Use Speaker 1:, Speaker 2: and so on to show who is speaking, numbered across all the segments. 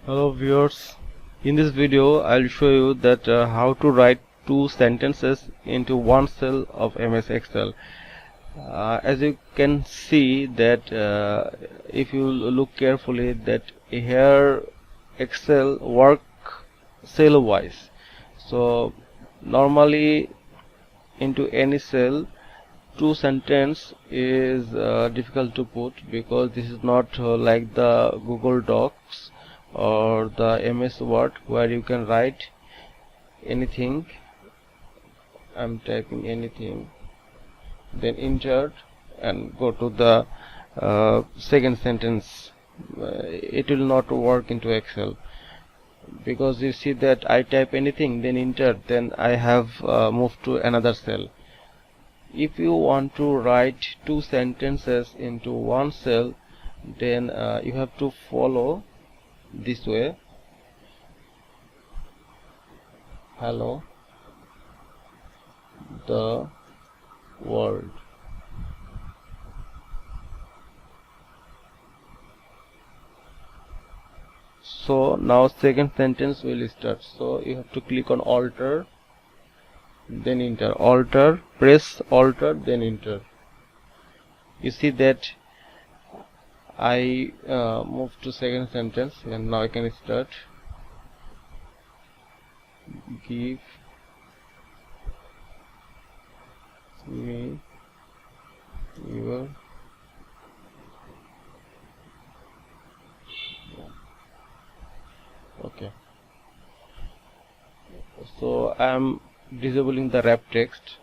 Speaker 1: Hello viewers, in this video I'll show you that how to write two sentences into one cell of MS Excel. As you can see that if you look carefully that here Excel work cell wise. So normally into any cell two sentence is difficult to put because this is not like the Google Docs or the MS Word where you can write anything. I'm typing anything, then insert and go to the second sentence. It will not work into Excel because you see that I type anything, then enter, then I have moved to another cell. If you want to write two sentences into one cell, then you have to follow this way. Hello the world. So now second sentence will start. So you have to click on alter, then enter, alter, press alter, then enter. You see that I moved to second sentence, and now I can start. Give me your okay. So I am disabling the wrap text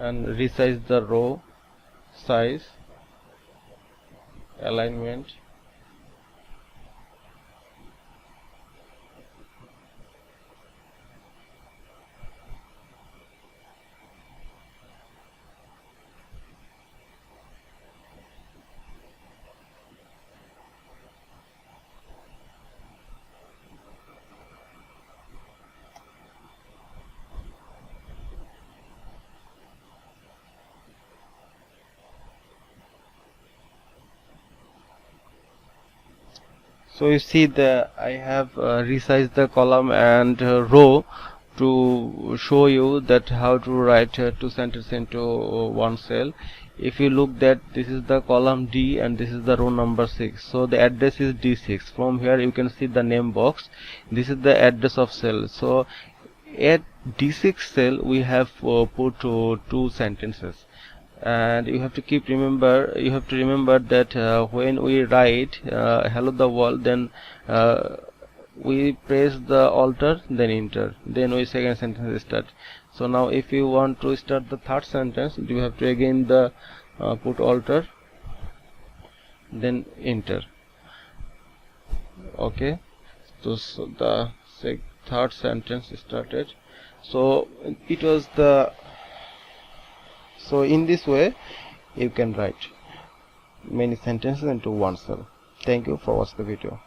Speaker 1: and resize the row size, alignment, so you see that I have resized the column and row to show you that how to write two sentences into one cell. If you look that this is the column D and this is the row number 6, so the address is D6. From here you can see the name box. This is the address of cell. So at D6 cell we have put two sentences, and you have to remember that when we write hello the world, then we press the alter, then enter, then we second sentence start. So now if you want to start the third sentence, you have to again the put alter, then enter. Okay, so the third sentence started. So it was the so in this way you can write many sentences into one cell. Thank you for watching the video.